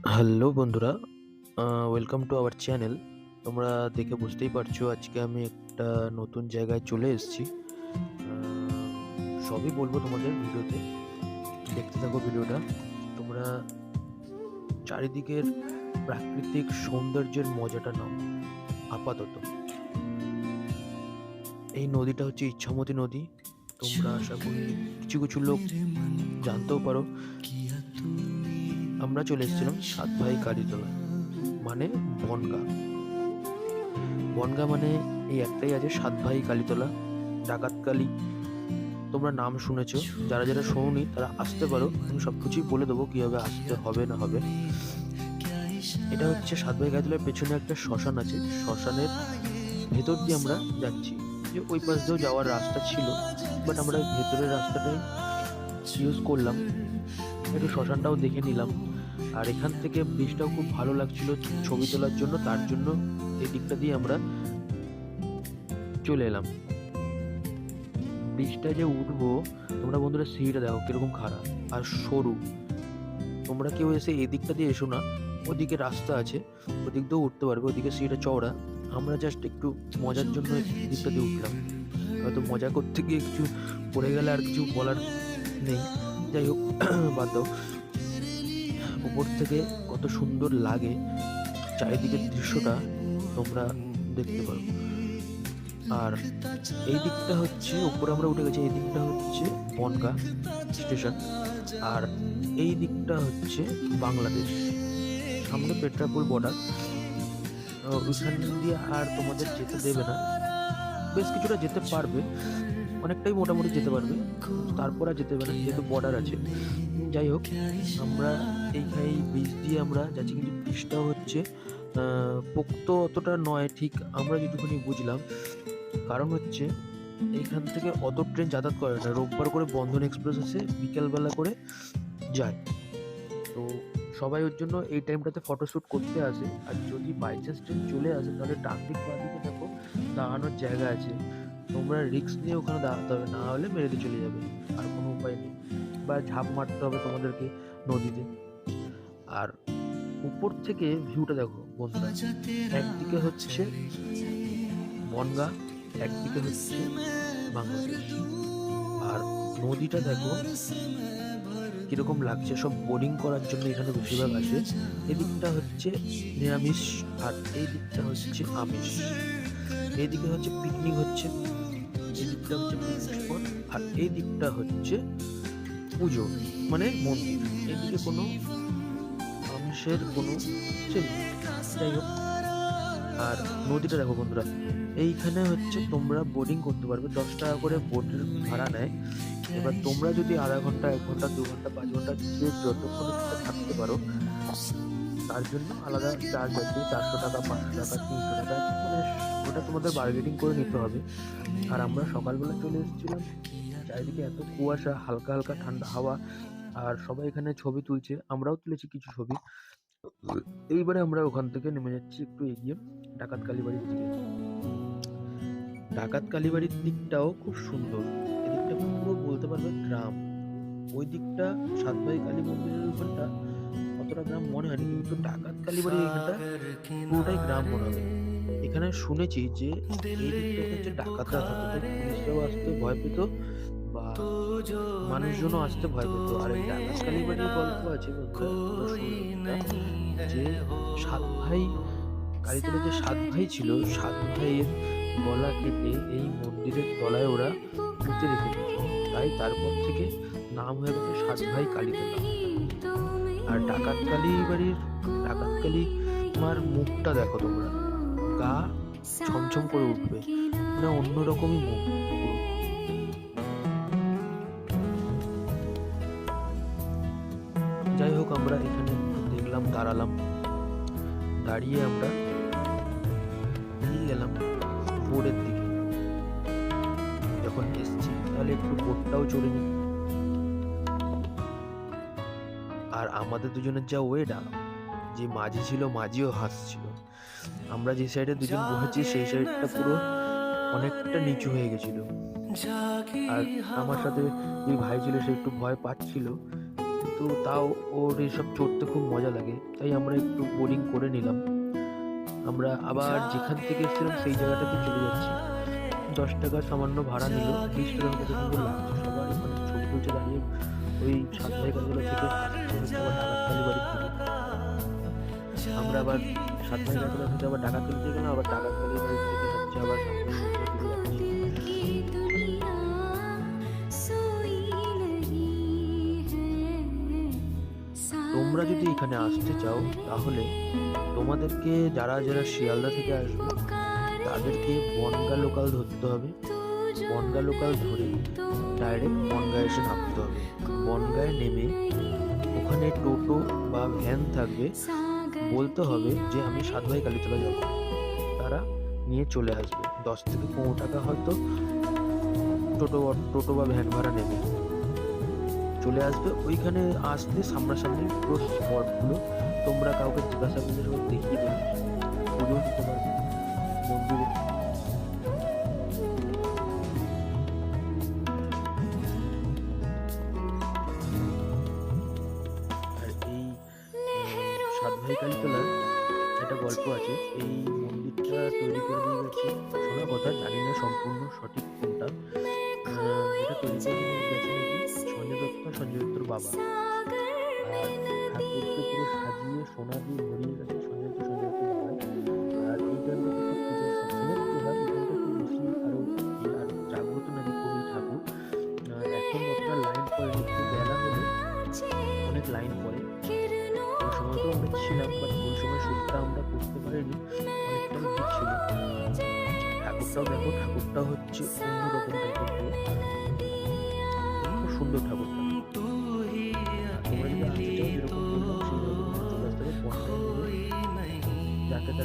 Hello বন্ধুরা, welcome to our channel. তোমরা দেখে বুঝতেই পারছো আজকে আমি একটা নতুন জায়গায় চলে এসেছি। সবই বলবো তোমাদের ভিডিওতে, দেখতে থাকো ভিডিওটা। তোমরা চারিদিকের প্রাকৃতিক সৌন্দর্যের মজাটা নাও। আপাতত এই নদীটা হচ্ছে ইচ্ছামতি নদী। তোমরা আশা করি কিছু কিছু লোক জানতেও পারো। আমরা চলে এসেছিলাম সাতভাই কালীতলা, মানে বনগাঁ। বনগাঁ মানে এই একটাই আছে, সাতভাই কালীতলা, ডাকাতকালী। তোমরা নাম শুনেছো, যারা যারা শোনোনি তারা আসতে পারো, আমি সব কিছুই বলে দেবো কীভাবে আসতে হবে না হবে। এটা হচ্ছে সাতভাই কালীতলার পেছনে একটা শ্মশান আছে, শ্মশানের ভেতর দিয়ে আমরা যাচ্ছি। যে ওই পাশ দিয়েও যাওয়ার রাস্তা ছিল, বাট আমরা ভেতরের রাস্তাটাই ইউজ করলাম। একটু শ্মশানটাও দেখে নিলাম। আর এখান থেকে ব্রিজটাও খুব ভালো লাগছিল ছবি তোলার জন্য, তার জন্য এই দিকটা দিয়ে আমরা চলে এলাম। ব্রিজটা যে উঠবো, তোমরা বন্ধুরা সিঁড়িটা দেখো কিরকম খারাপ আর সরু। তোমরা কেউ এসে এই দিকটা দিয়ে এসো না, ওদিকে রাস্তা আছে, ওদিক দিয়েও উঠতে পারবে, ওদিকে সিঁড়িটা চওড়া। আমরা জাস্ট একটু মজার জন্য এই দিকটা দিয়ে উঠলাম। হয়তো মজা করতে গিয়ে কিছু পড়ে গেলে আর কিছু বলার নেই, যাই হোক বাদ দাও। উপর থেকে কত সুন্দর লাগে চারিদিকের দৃশ্যটা তোমরা দেখতে পারো। আর এই দিকটা হচ্ছে, উপরে আমরা উঠে গেছি, এই দিকটা হচ্ছে বনগাঁ স্টেশন, আর এই দিকটা হচ্ছে বাংলাদেশ, সামনে পেট্রাপোল বর্ডার। ওইখান দিয়ে আর তোমাদের যেতে দেবে না, বেশ কিছুটা যেতে পারবে, অনেকটাই মোটামুটি যেতে পারবে, তারপর আর যেতে দেবে না যেহেতু বর্ডার আছে। যাই হোক, আমরা এই ব্রিজ দিয়ে আমরা যাচ্ছি, কিন্তু ব্রিজটা হচ্ছে পোক্ত অতটা নয় ঠিক, আমরা যেটুকুনি বুঝলাম। কারণ হচ্ছে এইখান থেকে অত ট্রেন যাতায়াত করে না, রোববার করে বন্ধন এক্সপ্রেস আছে, বিকেলবেলা করে যায়। তো সবাই ওর জন্য এই টাইমটাতে ফটোশ্যুট করতে আসে। আর যদি বাই চান্স ট্রেন চলে আসে, তাহলে ডান দিক বাঁ দিকে দেখো দাঁড়ানোর জায়গা আছে, তোমরা রিস্ক নিয়ে ওখানে দাঁড়াতে হবে, না হলে মেরে দিয়ে চলে যাবে, আর কোনো উপায় নেই, বা ঝাঁপ মারতে হবে তোমাদেরকে নদীতে। আর উপর থেকে ভিউটা দেখো বন্ধুরা, একদিকে হচ্ছে বনগাঁ, একদিকে হচ্ছে বাংলাদেশ। আর নদীটা দেখো কিরকম লাগছে, সব বোটিং করার জন্য এখানে বেশিরভাগ আসে। এদিকটা হচ্ছে নিরামিষ আর এই দিকটা হচ্ছে আমিষ। এইদিকে হচ্ছে পিকনিক হচ্ছে, এই দিকটা হচ্ছে পিকনিক স্পট, আর এই দিকটা হচ্ছে পুজো মানে মন্দির। এদিকে কোনো আমিষের কোনো চিহ্ন নেই। যাই হোক, আর নদীটা দেখো বন্ধুরা, এইখানে হচ্ছে তোমরা বোটিং করতে পারবে, 10 টাকা করে বোটের ভাড়া নেয়। এবার তোমরা যদি আধা ঘন্টা, 1 ঘন্টা, 2 ঘন্টা, 5 ঘন্টা যে যতক্ষণ ইচ্ছা থাকতে পারো, তার জন্য আলাদা চার্জ আছে, 400 টাকা, 500 টাকা, 300 টাকা, মানে ওটা তোমাদের বার্গেনিং করে নিতে হবে। আর আমরা সকালবেলা চলে এসেছিলাম, চারিদিকে এত কুয়াশা, হালকা হালকা ঠান্ডা হাওয়া, আর সবাই এখানে ছবি তুলছে, আমরাও তুলেছি কিছু ছবি। এইবারে আমরা ওখান থেকে নেমে যাচ্ছি একটু এগিয়ে ডাকাত কালীবাড়ির দিকে। ডাকাত কালীবাড়ির দিকটাও খুব সুন্দর, এদিকটা পুরো বলতে পারবে গ্রাম। ওই দিকটা সাতভাই কালী মন্দিরের ওখানটা অতটা গ্রাম মনে হয়নি, কিন্তু ডাকাত কালীবাড়ির এখানটা পুরোটাই গ্রাম মনে হবে। এখানে শুনেছি যে এই দিকটাতে হচ্ছে ডাকাতরা থাকতো, তো পুলিশরাও আসতে ভয় পেত, বা মানুষজনও আসতে ভয় পেত। আর এই ডাকাত কালীবাড়ির গল্প আছে বন্ধুরা, তোমরা শুনবে যে সাত ভাই কালীতলায় যে সাত ভাই ছিল, সাত ভাইয়ের গলা কেটে এই মন্দিরের তলায় ওরা পুঁতে রেখে দিয়েছিল, তাই তারপর থেকে নাম হয়ে গেছে সাত ভাই কালীতলা। আর ডাকাত কালী বাড়ির ডাকাত কালী তোমার মুখটা দেখো তোমরা, গা ছমছম করে উঠবে, মানে অন্যরকমই মুখ পুরো। যাই হোক, আমরা এখানে দেখলাম, দাঁড়ালাম, দাঁড়িয়ে আমরা নিয়ে গেলাম বোর্ডের দিকে। যখন এসছি তাহলে একটু বোর্ডটাও চড়ে নি। আর আমাদের দুজনের যা ওয়েটা, যে মাঝি ছিল মাঝিও হাসছিল। আমরা যে সাইডে দুজন বসেছি সেই সাইডটা পুরো অনেকটা নিচু হয়ে গেছিল। আর আমার সাথে যে ভাই ছিল সে একটু ভয় পাচ্ছিল, কিন্তু তাও ওর এসব চড়তে খুব মজা লাগে, তাই আমরা একটু বোরিং করে নিলাম। আমরা আবার যেখান থেকে এসেছিলাম সেই জায়গাটাতে চলে যাচ্ছি। 10 টাকা সামান্য ভাড়া নিল, 20 টাকার মতো সুন্দর লাগছে। সবাই ওখানে ছবি তুলছে দাঁড়িয়ে। ওই 7 ভাইকালতলা থেকে আসতে হচ্ছে আবার ডাকাতকালী বাড়ির দিকে। আমরা আবার 7 ভাইকালতলা থেকে আবার ডাকাতকালীতে গেলাম, আবার ডাকাতকালী বাড়ির থেকে হচ্ছে আবার সামনের দিকে যাচ্ছি। তোমরা যদি এখানে আসতে চাও তাহলে তোমাদেরকে যারা যারা শিয়ালদা থেকে আসবে তাদেরকে বনগা লোকাল ধরতে হবে। বনগা লোকাল ধরে ডাইরেক্ট বনগাঁ এসে নামতে হবে। বনগাঁয় নেমে ওখানে টোটো বা ভ্যান থাকবে, বলতে হবে যে আমি 7 ভাই কালীতলা যাব, তারা নিয়ে চলে আসবে। 10 থেকে 15 টাকা হয়তো টোটো বা ভ্যান ভাড়া নেবে, চলে আসবে। ওইখানে আসতে সামনাসামনি পুরো স্পটগুলো তোমরা কাউকে জিজ্ঞাসা করলে সব দেখিয়ে দেবে, পুজো দিতে পারবে মন্দিরে। আর এই 7 ভাই কালীতলার একটা গল্প আছে। এই মন্দিরটা তৈরি করে দিয়ে গেছে, শোনা কথা, জানি না সম্পূর্ণ সঠিক কোনটা, এটা তৈরি করে দিয়ে গেছে নাকি সঞ্জয় দত্তর বাবা। আর ঠাকুরকে পুরো সাজিয়ে সোনা দিয়ে ভরিয়ে গেছে সঞ্জয় দত্তর বাবাই। আর এইখানটা থেকে পুজোর সবসময় পুজো হয়, এখানটা একটু বেশি আরো জাগ্রত নাকি কবি ঠাকুর। এখন অতটা লাইন পড়েনি, একটু বেলা হলে অনেক লাইন পড়ে। ওই সময় তো অনেক ছিলাম, বাট ওই সময় শ্যুটটা আমরা করতে পারিনি, অনেকটাই ভিড় ছিল। ঠাকুরটাও দেখো, ঠাকুরটা হচ্ছে অন্যরকম টাইপের, খুব সুন্দর ঠাকুরটা। তোমরা যদি আসতে চাও যেরকম বললাম সেইরকম চলে আসতে হবে। যাকে তাকে